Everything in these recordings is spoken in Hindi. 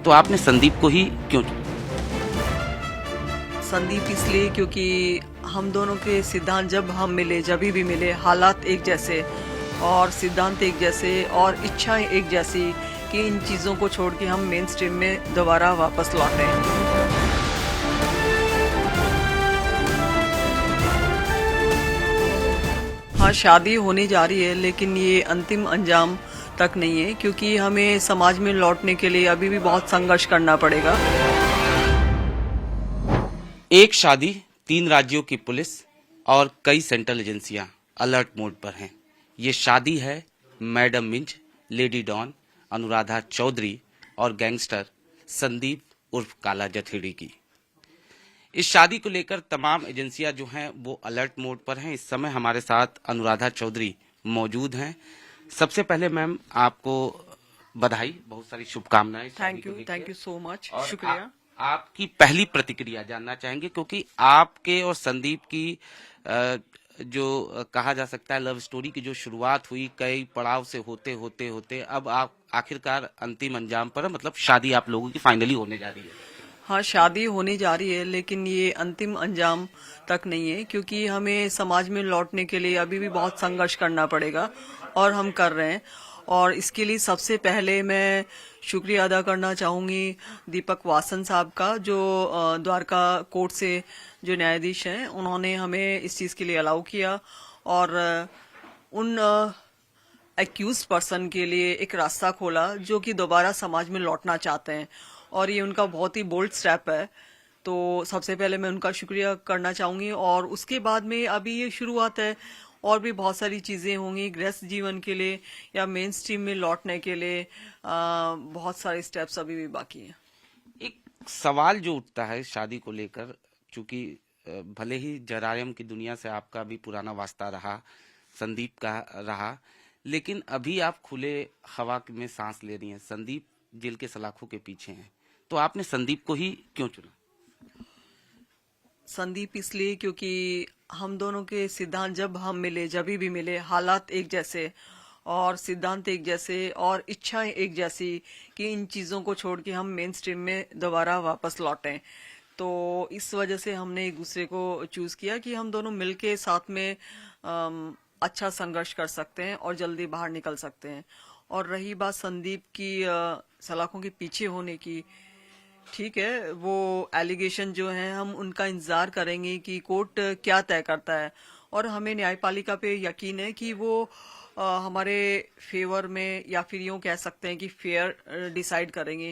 तो आपने संदीप को ही क्यों चुना? संदीप इसलिए क्योंकि हम दोनों के सिद्धांत जब हम मिले, जब भी मिले, हालात एक जैसे और सिद्धांत एक जैसे और इच्छाएं एक जैसी कि इन चीज़ों को छोड़ के हम मेन स्ट्रीम में दोबारा वापस लौटे। हाँ, शादी होने जा रही है लेकिन ये अंतिम अंजाम तक नहीं है क्योंकि हमें समाज में लौटने के लिए अभी भी बहुत संघर्ष करना पड़ेगा। एक शादी, 3 राज्यों की पुलिस और कई सेंट्रल एजेंसियां अलर्ट मोड पर हैं। ये शादी है madam Minj, lady don, Anuradha Chaudhary और गैंगस्टर संदीप उर्फ काला जथेड़ी की। इस शादी को लेकर तमाम एजेंसियां जो हैं वो अलर्ट मोड पर हैं। इस समय हमारे साथ अनुराधा चौधरी मौजूद हैं। सबसे पहले मैम आपको बधाई, बहुत सारी शुभकामनाएं। थैंक यू सो मच, और शुक्रिया। आपकी पहली प्रतिक्रिया जानना चाहेंगे क्योंकि आपके और संदीप की जो कहा जा सकता है लव स्टोरी की जो शुरुआत हुई कई पड़ाव से होते अब आप आखिरकार अंतिम अंजाम पर, मतलब शादी आप लोगों की फाइनली होने जा रही है। हाँ, शादी होने जा रही है लेकिन ये अंतिम अंजाम तक नहीं है क्योंकि हमें समाज में लौटने के लिए अभी भी बहुत संघर्ष करना पड़ेगा और हम कर रहे हैं। और इसके लिए सबसे पहले मैं शुक्रिया अदा करना चाहूँगी दीपक वासन साहब का, जो द्वारका कोर्ट से जो न्यायाधीश हैं, उन्होंने हमें इस चीज़ के लिए अलाउ किया और उन एक्यूज पर्सन के लिए एक रास्ता खोला जो कि दोबारा समाज में लौटना चाहते हैं और ये उनका बहुत ही बोल्ड स्टेप है। तो सबसे पहले मैं उनका शुक्रिया करना चाहूँगी और उसके बाद में अभी ये शुरुआत है और भी बहुत सारी चीज़ें होंगी गृहस्थ जीवन के लिए या मेन स्ट्रीम में लौटने के लिए। बहुत सारे स्टेप्स अभी भी बाकी हैं। एक सवाल जो उठता है शादी को लेकर, चूंकि भले ही जरायम की दुनिया से आपका भी पुराना वास्ता रहा, संदीप का रहा, लेकिन अभी आप खुले हवा में सांस ले रही हैं। संदीप जेल के सलाखों के पीछे हैं, तो आपने संदीप को ही क्यों चुना? संदीप इसलिए क्योंकि हम दोनों के सिद्धांत जब हम मिले, जब भी मिले, हालात एक जैसे और सिद्धांत एक जैसे और इच्छाएं एक जैसी कि इन चीज़ों को छोड़ के हम मेन स्ट्रीम में दोबारा वापस लौटें। तो इस वजह से हमने एक दूसरे को चूज़ किया कि हम दोनों मिलके साथ में अच्छा संघर्ष कर सकते हैं और जल्दी बाहर निकल सकते हैं। और रही बात संदीप की सलाखों के पीछे होने की, ठीक है, वो एलिगेशन जो हैं हम उनका इंतजार करेंगे कि कोर्ट क्या तय करता है और हमें न्यायपालिका पे यकीन है कि वो हमारे फेवर में या फिर यूँ कह सकते हैं कि फेयर डिसाइड करेंगे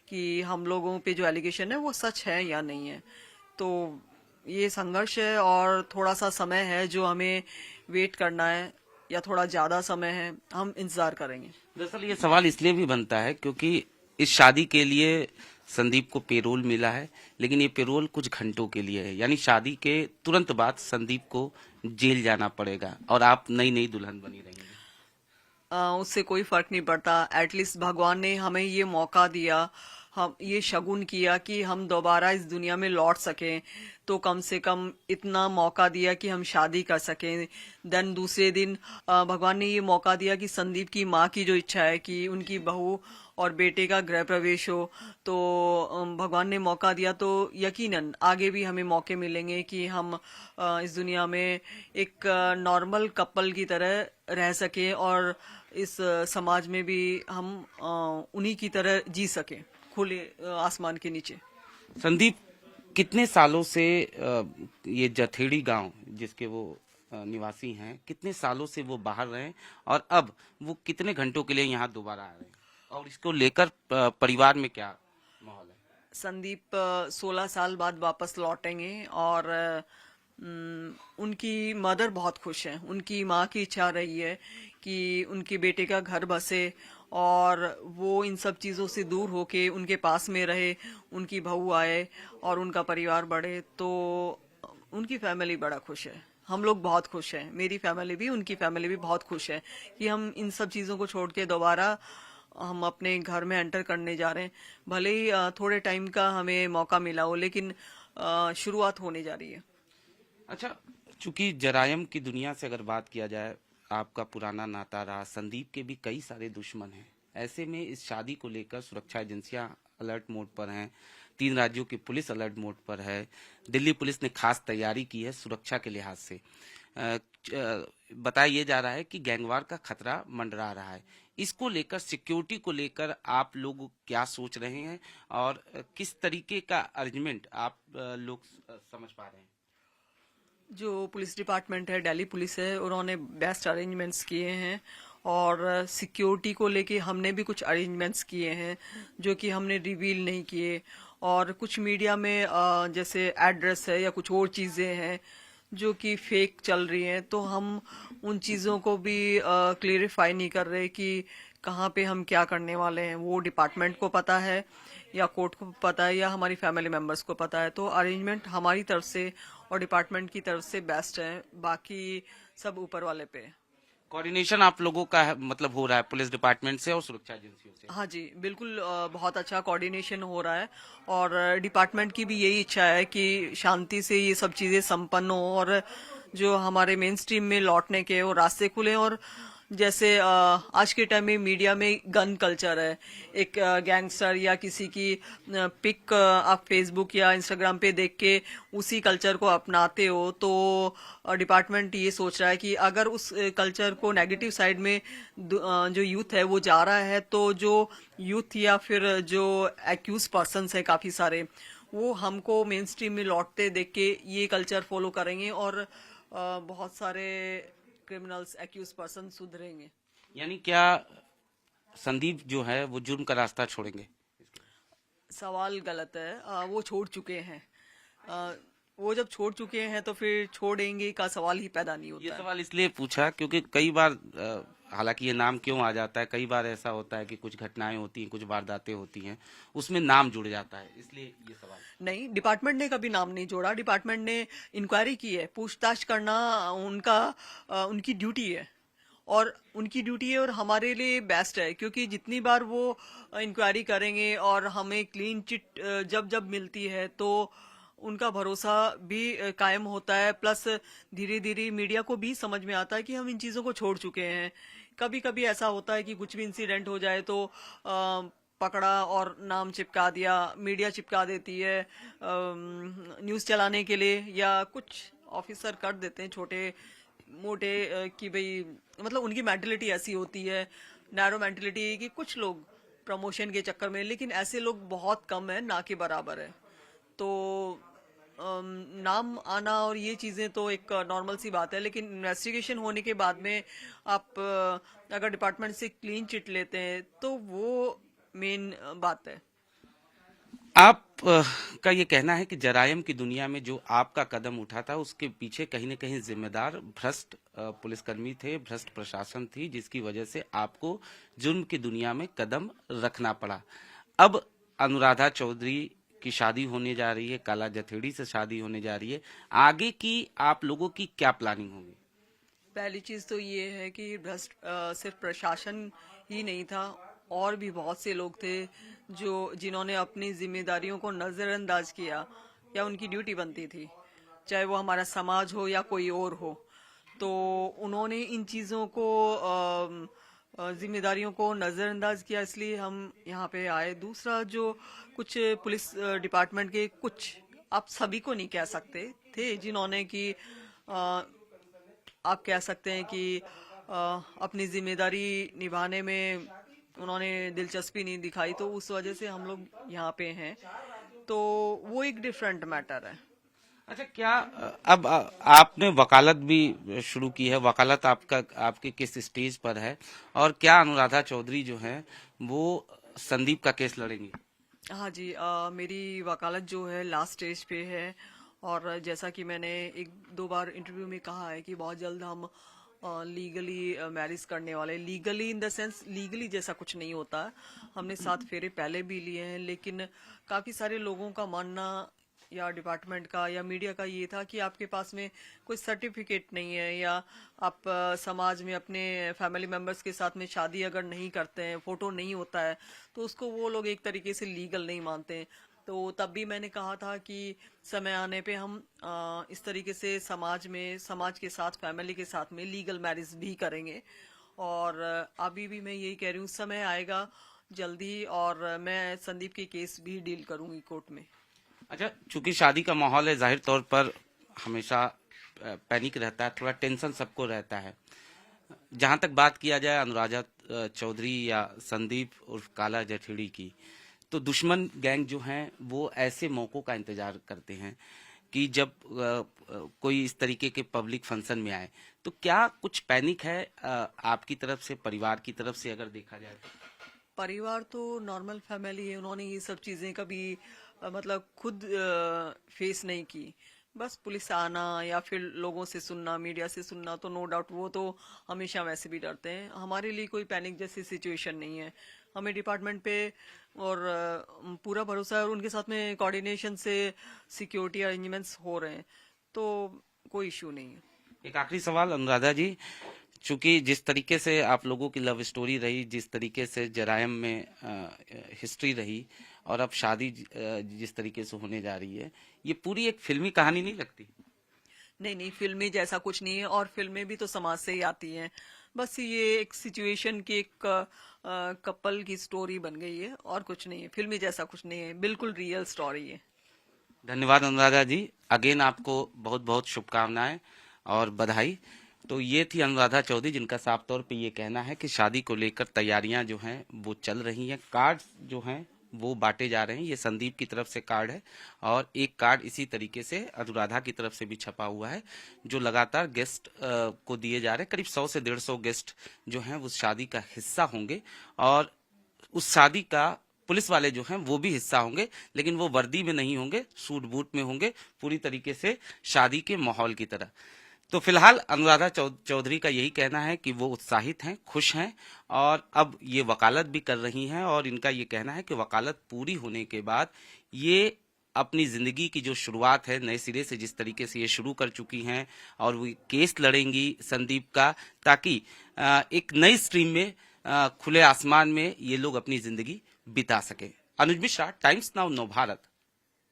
कि हम लोगों पे जो एलिगेशन है वो सच है या नहीं है। तो ये संघर्ष है और थोड़ा सा समय है जो हमें वेट करना है या थोड़ा ज़्यादा समय है, हम इंतज़ार करेंगे। दरअसल ये सवाल इसलिए भी बनता है क्योंकि इस शादी के लिए संदीप को पेरोल मिला है, लेकिन ये पेरोल कुछ घंटों के लिए है, यानी शादी के तुरंत बाद संदीप को जेल जाना पड़ेगा और आप नई नई दुल्हन बनी रहेंगी। उससे कोई फर्क नहीं पड़ता। एटलीस्ट भगवान ने हमें ये मौका दिया, हम ये शगुन किया कि हम दोबारा इस दुनिया में लौट सकें, तो कम से कम इतना मौका दिया कि हम शादी कर सकें। देन दूसरे दिन भगवान ने ये मौका दिया कि संदीप की माँ की जो इच्छा है कि उनकी बहू और बेटे का गृह प्रवेश हो, तो भगवान ने मौका दिया। तो यकीनन आगे भी हमें मौके मिलेंगे कि हम इस दुनिया में एक नॉर्मल कपल की तरह रह सकें और इस समाज में भी हम उन्हीं की तरह जी सकें, खुले आसमान के नीचे। संदीप कितने सालों से ये जथेड़ी गांव जिसके वो निवासी हैं, कितने सालों से वो बाहर रहे और अब वो कितने घंटों के लिए यहाँ दोबारा आ रहे हैं, और इसको लेकर परिवार में क्या माहौल है? संदीप 16 साल बाद वापस लौटेंगे और उनकी मदर बहुत खुश हैं। उनकी माँ की इच्छा रही है कि उनके बेटे का घर बसे और वो इन सब चीज़ों से दूर होके उनके पास में रहे, उनकी बहू आए और उनका परिवार बढ़े। तो उनकी फैमिली बड़ा खुश है, हम लोग बहुत खुश हैं, मेरी फैमिली भी, उनकी फैमिली भी बहुत खुश है कि हम इन सब चीज़ों को छोड़ के दोबारा हम अपने घर में एंटर करने जा रहे हैं। भले ही थोड़े टाइम का हमें मौका मिला हो, लेकिन शुरुआत होने जा रही है। अच्छा, चूंकि जरायम की दुनिया से अगर बात किया जाए, आपका पुराना नाता रहा, संदीप के भी कई सारे दुश्मन हैं, ऐसे में इस शादी को लेकर सुरक्षा एजेंसियां अलर्ट मोड पर हैं, 3 राज्यों की पुलिस अलर्ट मोड पर है। दिल्ली पुलिस ने खास तैयारी की है सुरक्षा के लिहाज से। बताया ये जा रहा है कि गैंगवार का खतरा मंडरा रहा है। इसको लेकर, सिक्योरिटी को लेकर आप लोग क्या सोच रहे हैं और किस तरीके का अरेंजमेंट आप लोग समझ पा रहे हैं? जो पुलिस डिपार्टमेंट है, दिल्ली पुलिस है, उन्होंने बेस्ट अरेंजमेंट्स किए हैं और सिक्योरिटी को लेके हमने भी कुछ अरेंजमेंट्स किए हैं जो कि हमने रिवील नहीं किए। और कुछ मीडिया में जैसे एड्रेस है या कुछ और चीज़ें हैं जो कि फेक चल रही हैं, तो हम उन चीज़ों को भी क्लियरिफाई नहीं कर रहे कि कहाँ पे हम क्या करने वाले हैं। वो डिपार्टमेंट को पता है या कोर्ट को पता है या हमारी फैमिली मेम्बर्स को पता है। तो अरेंजमेंट हमारी तरफ से और डिपार्टमेंट की तरफ से बेस्ट है, बाकी सब ऊपर वाले पे है। कोऑर्डिनेशन आप लोगों का मतलब हो रहा है पुलिस डिपार्टमेंट से और सुरक्षा एजेंसियों से? हाँ जी, बिल्कुल बहुत अच्छा कोऑर्डिनेशन हो रहा है और डिपार्टमेंट की भी यही इच्छा है कि शांति से ये सब चीज़ें संपन्न हो और जो हमारे मेन स्ट्रीम में लौटने के वो रास्ते खुले। और जैसे आज के टाइम में मीडिया में गन कल्चर है, एक गैंगस्टर या किसी की पिक आप फेसबुक या इंस्टाग्राम पे देख के उसी कल्चर को अपनाते हो, तो डिपार्टमेंट ये सोच रहा है कि अगर उस कल्चर को नेगेटिव साइड में जो यूथ है वो जा रहा है, तो जो यूथ या फिर जो एक्यूज पर्सन्स है काफ़ी सारे, वो हमको मेन स्ट्रीम में लौटते देख के ये कल्चर फॉलो करेंगे और बहुत सारे क्रिमिनल्स एक्यूज पर्सन सुधरेंगे। यानी क्या संदीप जो है वो जुर्म का रास्ता छोड़ेंगे? सवाल गलत है, वो छोड़ चुके हैं। अ, वो जब छोड़ चुके हैं तो फिर छोड़ेंगे का सवाल ही पैदा नहीं ये होता है। सवाल इसलिए पूछा क्योंकि कई बार हालांकि ये नाम क्यों आ जाता है, कई बार ऐसा होता है कि कुछ घटनाएं होती हैं, कुछ वारदातें होती हैं, उसमें नाम जुड़ जाता है, इसलिए ये सवाल। नहीं, डिपार्टमेंट ने कभी नाम नहीं जोड़ा। डिपार्टमेंट ने इंक्वायरी की है, पूछताछ करना उनका उनकी ड्यूटी है और उनकी ड्यूटी है और हमारे लिए बेस्ट है, क्योंकि जितनी बार वो इंक्वायरी करेंगे और हमें क्लीन चिट जब जब मिलती है तो उनका भरोसा भी कायम होता है। प्लस धीरे धीरे मीडिया को भी समझ में आता है कि हम इन चीज़ों को छोड़ चुके हैं। कभी कभी ऐसा होता है कि कुछ भी इंसिडेंट हो जाए तो पकड़ा और नाम चिपका दिया, मीडिया चिपका देती है न्यूज़ चलाने के लिए, या कुछ ऑफिसर कर देते हैं छोटे मोटे कि भाई मतलब उनकी मेंटलिटी ऐसी होती है, नैरो मेंटलिटी, कि कुछ लोग प्रमोशन के चक्कर में, लेकिन ऐसे लोग बहुत कम है, ना के बराबर है। तो नाम आना और ये चीज़ें तो एक नॉर्मल सी बात है, लेकिन इन्वेस्टिगेशन होने के बाद में आप अगर डिपार्टमेंट से क्लीन चिट लेते हैं तो वो मेन बात है। आप का ये कहना है कि जरायम की दुनिया में जो आपका कदम उठा था उसके पीछे कहीं न कहीं जिम्मेदार भ्रष्ट पुलिसकर्मी थे, भ्रष्ट प्रशासन थी, जिसकी वजह से आपको जुर्म की दुनिया में कदम रखना पड़ा। अब अनुराधा चौधरी की शादी होने जा रही है, काला जथेड़ी से शादी होने जा रही है, आगे की आप लोगों की क्या प्लानिंग होगी? पहली चीज तो ये है कि भ्रष्ट सिर्फ प्रशासन ही नहीं था, और भी बहुत से लोग थे जो जिन्होंने अपनी जिम्मेदारियों को नजरअंदाज किया या उनकी ड्यूटी बनती थी, चाहे वो हमारा समाज हो या कोई और हो। तो उन्होंने इन चीज़ों को जिम्मेदारियों को नज़रअंदाज किया, इसलिए हम यहाँ पे आए। दूसरा, जो कुछ पुलिस डिपार्टमेंट के कुछ, आप सभी को नहीं कह सकते, थे जिन्होंने कि आप कह सकते हैं कि अपनी जिम्मेदारी निभाने में उन्होंने दिलचस्पी नहीं दिखाई, तो उस वजह से हम लोग यहाँ पे हैं। तो वो एक डिफरेंट मैटर है। अच्छा, क्या अब आपने वकालत भी शुरू की है, वकालत आपके किस स्टेज पर है और क्या अनुराधा चौधरी जो है वो संदीप का केस लड़ेंगी? हाँ जी, मेरी वकालत जो है लास्ट स्टेज पे है, और जैसा कि मैंने एक दो बार इंटरव्यू में कहा है कि बहुत जल्द हम लीगली मैरिज करने वाले। Legally in the sense, legally जैसा कुछ नहीं होता है, हमने 7 फेरे पहले भी लिए हैं, लेकिन काफ़ी सारे लोगों का मानना या डिपार्टमेंट का या मीडिया का ये था कि आपके पास में कोई सर्टिफिकेट नहीं है, या आप समाज में अपने फैमिली मेम्बर्स के साथ में शादी अगर नहीं करते हैं, फोटो नहीं होता है, तो उसको वो लोग एक तरीके से लीगल नहीं मानते हैं। तो तब भी मैंने कहा था कि समय आने पे हम इस तरीके से समाज में, समाज के साथ, फैमिली के साथ में लीगल मैरिज भी करेंगे। और अभी भी मैं यही कह रही हूँ, समय आएगा जल्दी, और मैं संदीप की केस भी डील करूंगी कोर्ट में। अच्छा, चूंकि शादी का माहौल है, जाहिर तौर पर हमेशा पैनिक रहता है, थोड़ा टेंशन सबको रहता है। जहां तक बात किया जाए अनुराधा चौधरी या संदीप उर्फ काला जठेड़ी की, तो दुश्मन गैंग जो हैं वो ऐसे मौकों का इंतजार करते हैं कि जब कोई इस तरीके के पब्लिक फंक्शन में आए, तो क्या कुछ पैनिक है आपकी तरफ से, परिवार की तरफ से अगर देखा जाए तो? परिवार तो नॉर्मल फैमिली है, उन्होंने ये सब चीजें कभी मतलब खुद फेस नहीं की। बस पुलिस आना या फिर लोगों से सुनना, मीडिया से सुनना, तो नो डाउट वो तो हमेशा वैसे भी डरते हैं। हमारे लिए कोई पैनिक जैसी सिचुएशन नहीं है। हमें डिपार्टमेंट पे और पूरा भरोसा है, और उनके साथ में कोऑर्डिनेशन से सिक्योरिटी अरेंजमेंट्स हो रहे हैं, तो कोई इश्यू नहीं है। एक आखिरी सवाल अनुराधा जी, चूंकि जिस तरीके से आप लोगों की लव स्टोरी रही, जिस तरीके से जरायम में हिस्ट्री रही, और अब शादी जिस तरीके से होने जा रही है, ये पूरी एक फिल्मी कहानी नहीं लगती? नहीं नहीं, फिल्में जैसा कुछ नहीं है, और फिल्में भी तो समाज से ही आती हैं। बस ये एक सिचुएशन की, एक कपल की स्टोरी बन गई है, और कुछ नहीं है। फिल्मी जैसा कुछ नहीं है, बिल्कुल रियल स्टोरी है। धन्यवाद अनुराधा जी, अगेन आपको बहुत बहुत शुभकामनाएं और बधाई। तो ये थी अनुराधा चौधरी, जिनका साफ तौर पे ये कहना है कि शादी को लेकर तैयारियां जो हैं वो चल रही हैं, कार्ड जो हैं वो बांटे जा रहे हैं। ये संदीप की तरफ से कार्ड है, और एक कार्ड इसी तरीके से अनुराधा की तरफ से भी छपा हुआ है, जो लगातार गेस्ट को दिए जा रहे हैं। करीब 100 से 150 गेस्ट जो हैं वो शादी का हिस्सा होंगे, और उस शादी का पुलिस वाले जो हैं वो भी हिस्सा होंगे, लेकिन वो वर्दी में नहीं होंगे, सूट बूट में होंगे, पूरी तरीके से शादी के माहौल की तरह। तो फिलहाल अनुराधा चौधरी का यही कहना है कि वो उत्साहित हैं, खुश हैं, और अब ये वकालत भी कर रही हैं, और इनका ये कहना है कि वकालत पूरी होने के बाद ये अपनी जिंदगी की जो शुरुआत है नए सिरे से, जिस तरीके से ये शुरू कर चुकी हैं, और वो केस लड़ेंगी संदीप का, ताकि एक नई स्ट्रीम में खुले आसमान में ये लोग अपनी जिंदगी बिता सके। अनुज मिश्रा, टाइम्स नाउ नव भारत,